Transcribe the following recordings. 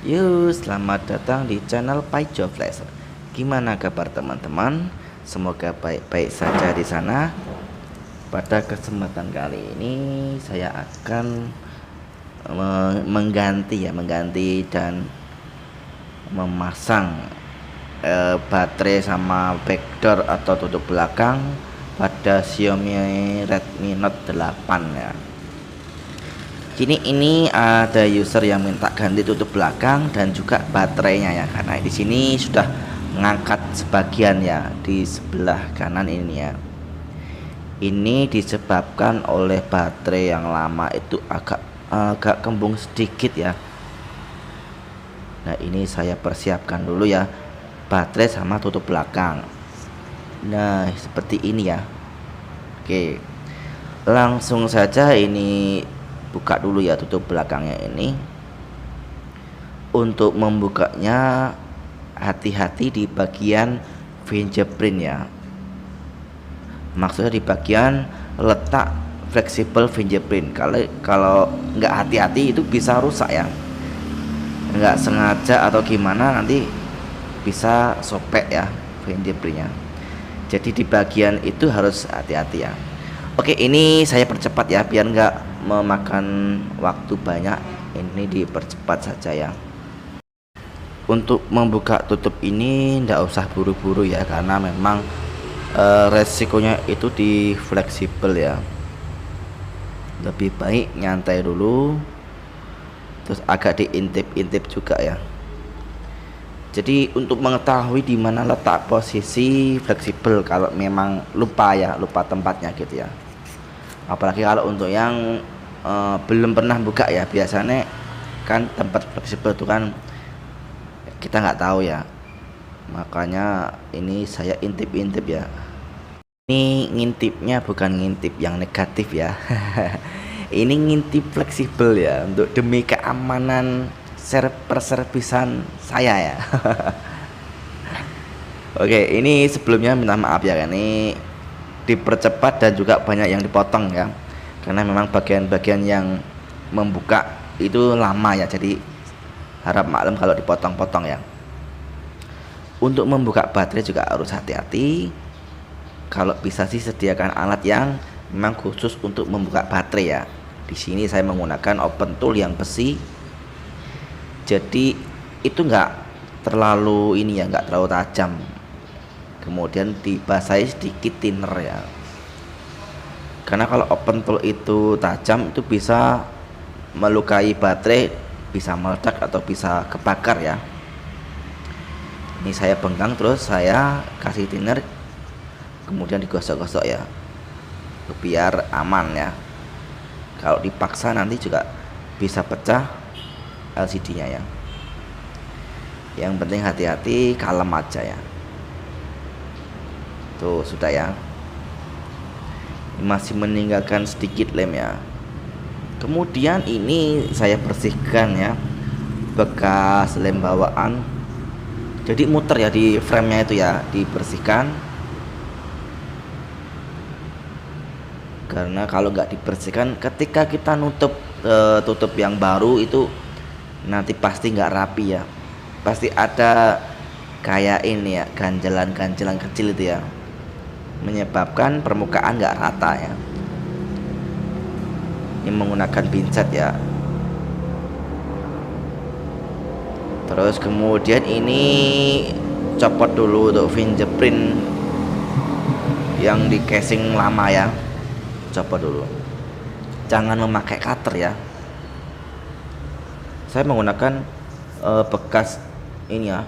Yuk, selamat datang di channel Paijo Flash. Gimana kabar teman-teman? Semoga baik-baik saja di sana. Pada kesempatan kali ini saya akan mengganti dan memasang baterai sama backdoor atau tutup belakang pada Xiaomi Redmi Note 8 ya. Kini ini ada user yang minta ganti tutup belakang dan juga baterainya ya, karena di sini sudah mengangkat sebagian ya di sebelah kanan ini ya. Ini disebabkan oleh baterai yang lama itu agak kembung sedikit ya. Nah, ini saya persiapkan dulu ya baterai sama tutup belakang. Nah, seperti ini ya. Oke, langsung saja ini buka dulu ya tutup belakangnya ini. Untuk membukanya hati-hati di bagian fingerprint ya, maksudnya di bagian letak fleksibel fingerprint. Kalau nggak hati-hati itu bisa rusak ya, nggak sengaja atau gimana nanti bisa sobek ya fingerprintnya. Jadi di bagian itu harus hati-hati ya. Oke, ini saya percepat ya biar nggak memakan waktu banyak. Ini dipercepat saja ya. Untuk membuka tutup ini nggak usah buru-buru ya, karena memang resikonya itu di fleksibel ya. Lebih baik nyantai dulu, terus agak diintip-intip juga ya. Jadi untuk mengetahui di mana letak posisi fleksibel kalau memang lupa tempatnya gitu ya. Apalagi kalau untuk yang belum pernah buka ya, biasanya kan tempat fleksibel itu kan kita nggak tahu ya, makanya ini saya intip-intip ya. Ini ngintipnya bukan ngintip yang negatif ya. Ini ngintip fleksibel ya, untuk demi keamanan servisan saya ya. Oke, ini sebelumnya minta maaf ya, ini dipercepat dan juga banyak yang dipotong ya, karena memang bagian-bagian yang membuka itu lama ya, jadi harap maklum kalau dipotong-potong ya. Untuk membuka baterai juga harus hati-hati. Kalau bisa sih sediakan alat yang memang khusus untuk membuka baterai ya. Di sini saya menggunakan open tool yang besi, jadi itu enggak terlalu enggak terlalu tajam. Kemudian dibasahi sedikit thinner ya, karena kalau open tool itu tajam itu bisa melukai baterai, bisa meledak atau bisa kebakar ya. Ini saya penggang terus saya kasih thinner, kemudian digosok-gosok ya biar aman ya. Kalau dipaksa nanti juga bisa pecah LCD-nya ya. Yang penting hati-hati, kalem aja ya. Tuh sudah ya, masih meninggalkan sedikit lem ya. Kemudian ini saya bersihkan ya bekas lem bawaan, jadi muter ya di frame-nya itu ya, dibersihkan. Karena kalau nggak dibersihkan ketika kita tutup yang baru itu nanti pasti nggak rapi ya, pasti ada kayak ini ya, ganjalan-ganjalan kecil itu ya, menyebabkan permukaan nggak rata ya. Ini menggunakan pinset ya. Terus kemudian ini copot dulu untuk fingerprint yang di casing lama ya, copot dulu, jangan memakai cutter ya. Saya menggunakan bekas ini ya,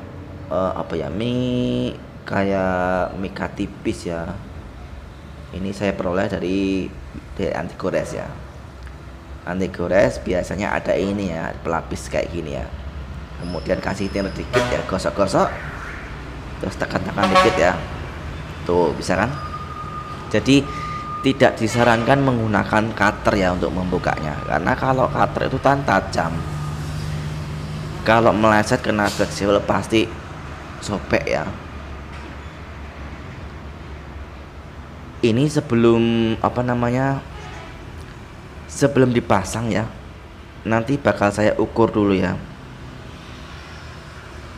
kayak mika tipis ya. Ini saya peroleh dari anti gores ya. Anti gores biasanya ada ini ya, pelapis kayak gini ya. Kemudian kasih thinner dikit ya, gosok-gosok, terus tekan-tekan dikit ya. Tuh bisa kan. Jadi tidak disarankan menggunakan cutter ya untuk membukanya, karena kalau cutter itu kan tajam, kalau meleset kena fleksibel pasti sobek ya. Ini sebelum dipasang ya, nanti bakal saya ukur dulu ya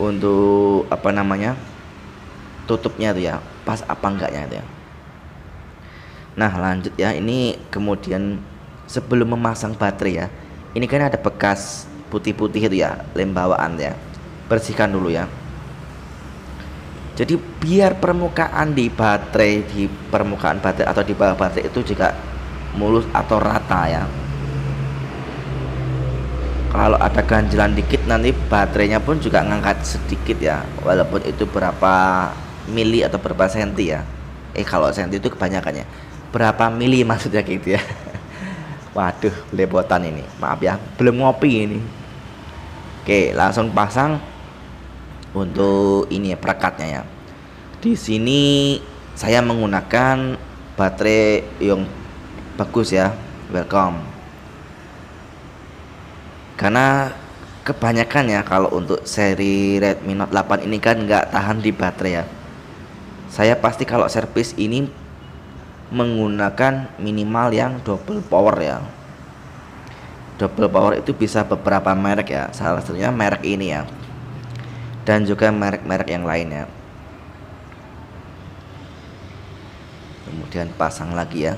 untuk apa namanya, tutupnya tuh ya, pas apa enggaknya itu ya. Nah lanjut ya, ini kemudian sebelum memasang baterai ya, ini kan ada bekas putih-putih itu ya, lem bawaan ya, bersihkan dulu ya. Jadi biar permukaan di baterai, di permukaan baterai atau di bawah baterai itu juga mulus atau rata ya. Kalau ada ganjilan dikit nanti baterainya pun juga ngangkat sedikit ya, walaupun itu berapa mili atau berapa senti ya. Kalau senti itu kebanyakannya, berapa mili maksudnya gitu ya. Waduh, belepotan ini, maaf ya, belum ngopi ini. Oke, langsung pasang untuk ini ya, perekatnya ya. Di sini saya menggunakan baterai yang bagus ya, Welcome. Karena kebanyakan ya kalau untuk seri Redmi Note 8 ini kan nggak tahan di baterai ya. Saya pasti kalau servis ini menggunakan minimal yang double power ya. Double power itu bisa beberapa merek ya, salah satunya merek ini ya, dan juga merek-merek yang lain ya. Kemudian pasang lagi ya.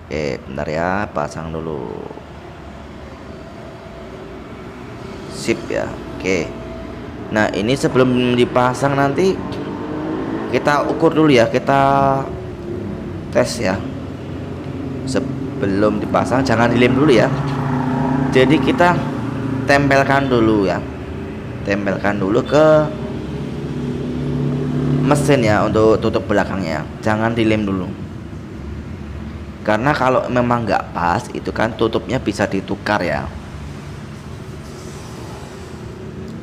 Oke, bentar ya, pasang dulu. Sip ya. Oke. Nah, ini sebelum dipasang nanti kita ukur dulu ya, kita tes ya. Sebelum dipasang jangan dilem dulu ya. Jadi kita tempelkan dulu ya. Tempelkan dulu ke mesin ya untuk tutup belakangnya. Jangan dilem dulu. Karena kalau memang nggak pas itu kan tutupnya bisa ditukar ya,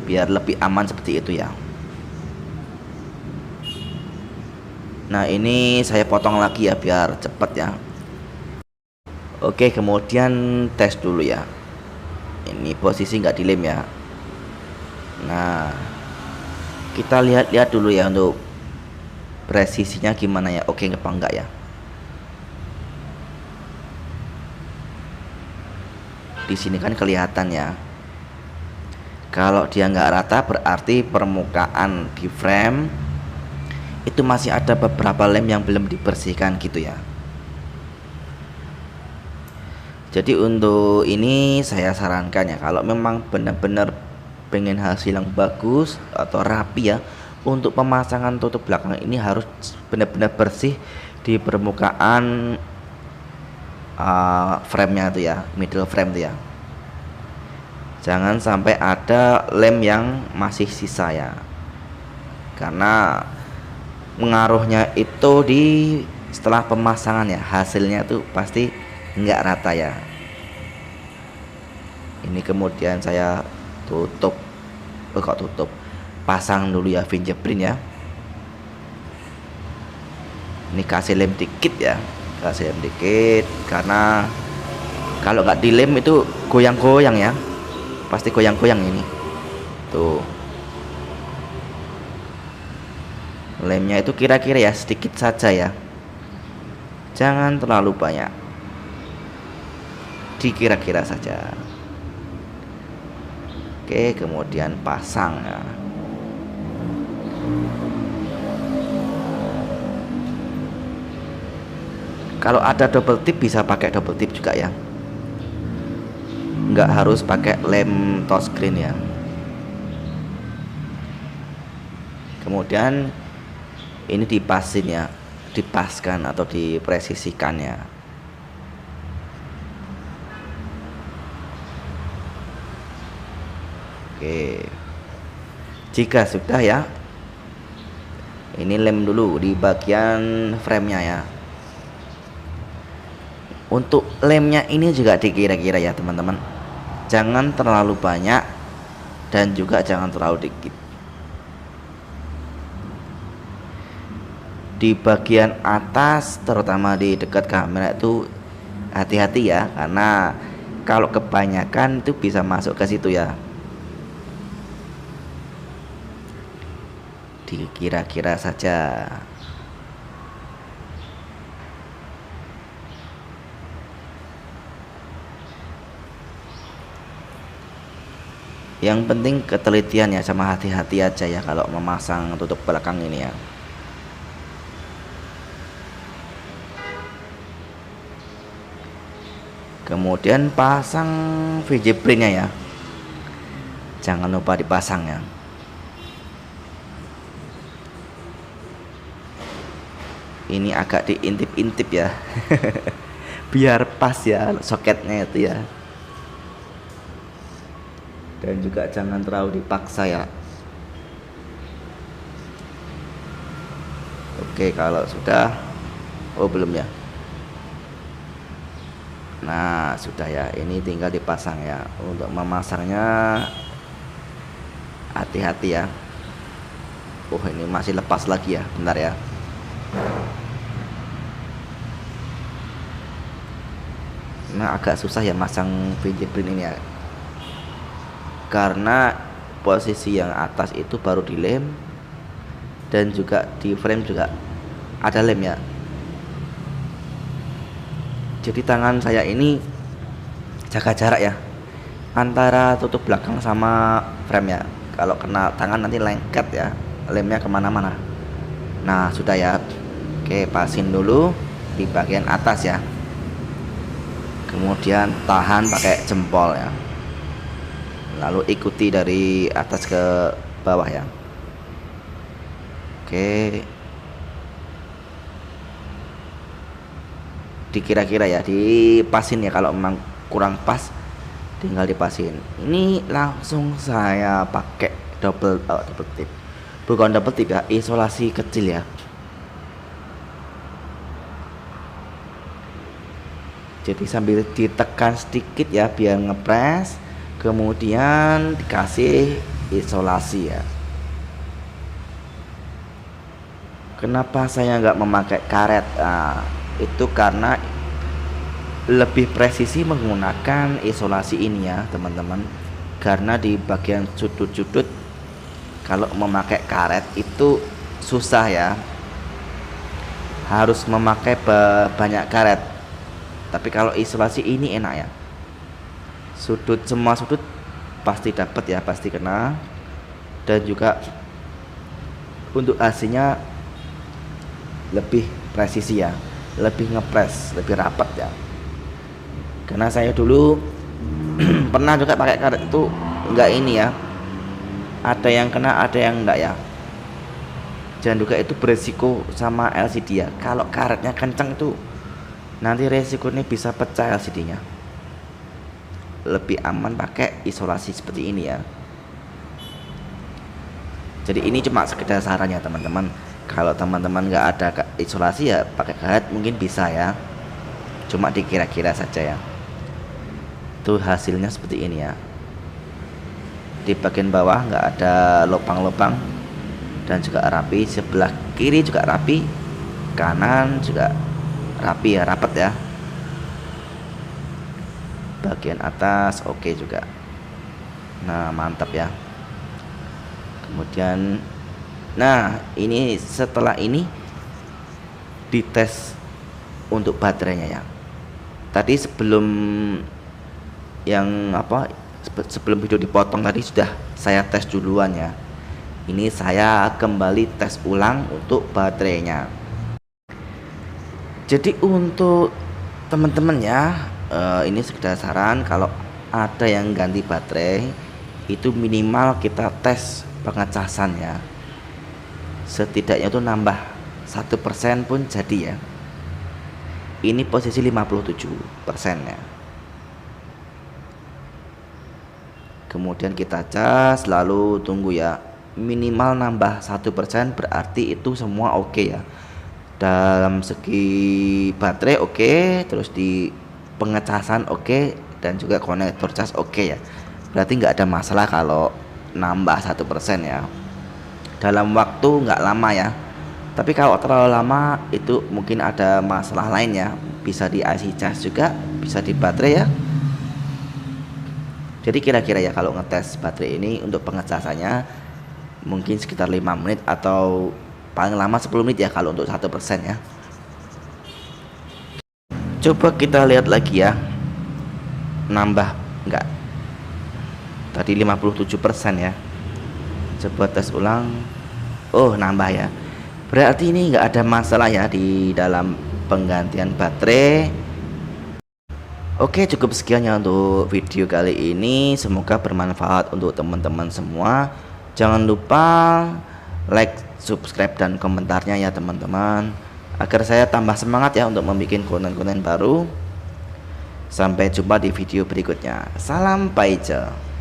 biar lebih aman seperti itu ya. Nah ini saya potong lagi ya biar cepet ya. Oke, kemudian tes dulu ya, ini posisi nggak dilem ya. Nah kita lihat-lihat dulu ya untuk presisinya gimana ya, oke apa enggak ya. Di sini kan kelihatan ya, kalau dia nggak rata berarti permukaan di frame itu masih ada beberapa lem yang belum dibersihkan gitu ya. Jadi untuk ini saya sarankan ya, kalau memang benar-benar pengen hasil yang bagus atau rapi ya, untuk pemasangan tutup belakang ini harus benar-benar bersih di permukaan frame-nya tuh ya, middle frame tuh ya. Jangan sampai ada lem yang masih sisa ya, karena pengaruhnya itu di setelah pemasangan ya, hasilnya tuh pasti nggak rata ya. Ini kemudian saya tutup, pasang dulu ya fingerprint ya. Ini kasih lem dikit ya, kasih lem dikit, karena kalau nggak dilem itu goyang-goyang ya, pasti goyang-goyang ini tuh. Lemnya itu kira-kira ya sedikit saja ya, jangan terlalu banyak, dikira-kira saja. Oke, kemudian pasang ya. Kalau ada double tip bisa pakai double tip juga ya, nggak harus pakai lem touchscreen ya. Kemudian ini dipasin ya, dipaskan atau dipresisikan ya. Oke, jika sudah ya, ini lem dulu di bagian framenya ya. Untuk lemnya ini juga dikira-kira ya teman-teman, jangan terlalu banyak dan juga jangan terlalu dikit. Di bagian atas terutama di dekat kamera itu hati-hati ya, karena kalau kebanyakan itu bisa masuk ke situ ya. Dikira-kira saja. Yang penting ketelitian ya, sama hati-hati aja ya kalau memasang tutup belakang ini ya. Kemudian pasang fingerprintnya ya, jangan lupa dipasang ya. Ini agak diintip-intip ya biar pas ya soketnya itu ya, dan juga jangan terlalu dipaksa ya. Oke, kalau sudah, oh belum ya. Nah sudah ya, ini tinggal dipasang ya. Untuk memasangnya hati-hati ya. Oh ini masih lepas lagi ya, bentar ya. Nah agak susah ya masang fingerprint ini ya, karena posisi yang atas itu baru dilem, dan juga di frame juga ada lem ya. Jadi tangan saya ini jaga jarak ya antara tutup belakang sama frame ya. Kalau kena tangan nanti lengket ya, lemnya kemana-mana. Nah sudah ya. Oke, pasin dulu di bagian atas ya, kemudian tahan pakai jempol ya, lalu ikuti dari atas ke bawah ya. Oke, dikira-kira ya, dipasin ya, kalau memang kurang pas tinggal dipasin. Ini langsung saya pakai double tip, bukan double tip ya, isolasi kecil ya. Jadi sambil ditekan sedikit ya biar ngepres, kemudian dikasih isolasi ya. Kenapa saya nggak memakai karet? Nah, itu karena lebih presisi menggunakan isolasi ini ya teman-teman, karena di bagian sudut-sudut kalau memakai karet itu susah ya, harus memakai banyak karet. Tapi kalau isolasi ini enak ya, semua sudut pasti dapat ya, pasti kena, dan juga untuk hasilnya lebih presisi ya, lebih ngepres, lebih rapat ya. Karena saya dulu pernah juga pakai karet itu enggak ini ya, ada yang kena ada yang enggak ya. Dan juga itu beresiko sama LCD ya, kalau karetnya kencang itu nanti resikonya bisa pecah LCD-nya. Lebih aman pakai isolasi seperti ini ya. Jadi ini cuma sekedar sarannya teman-teman. Kalau teman-teman nggak ada isolasi ya pakai karet mungkin bisa ya, cuma dikira-kira saja ya. Tuh hasilnya seperti ini ya. Di bagian bawah nggak ada lubang-lubang dan juga rapi, sebelah kiri juga rapi, kanan juga rapi ya, rapat ya. Bagian atas oke juga. Nah mantap ya. Kemudian nah ini setelah ini dites untuk baterainya ya. Tadi sebelum sebelum video dipotong tadi sudah saya tes duluan ya. Ini saya kembali tes ulang untuk baterainya. Jadi untuk teman-teman ya, ini sekedar saran, kalau ada yang ganti baterai itu minimal kita tes pengecasan ya, setidaknya itu nambah 1% pun jadi ya. Ini posisi 57% ya. Kemudian kita cas, lalu tunggu ya, minimal nambah 1%, berarti itu semua oke ya. Dalam segi baterai oke, terus di pengecasan oke, dan juga konektor cas oke ya. Berarti nggak ada masalah kalau nambah 1% ya. Dalam waktu nggak lama ya. Tapi kalau terlalu lama itu mungkin ada masalah lain ya. Bisa di IC cas juga, bisa di baterai ya. Jadi kira-kira ya kalau ngetes baterai ini untuk pengecasannya mungkin sekitar 5 menit atau paling lama 10 menit ya kalau untuk 1% ya. Coba kita lihat lagi ya, nambah enggak. tadi 57% ya. Coba tes ulang. Oh, nambah ya. Berarti ini nggak ada masalah ya di dalam penggantian baterai. Oke, cukup sekian ya untuk video kali ini. Semoga bermanfaat untuk teman-teman semua. Jangan lupa like, subscribe, dan komentarnya ya teman-teman, agar saya tambah semangat ya untuk membuat konten-konten baru. Sampai jumpa di video berikutnya. Salam Paice.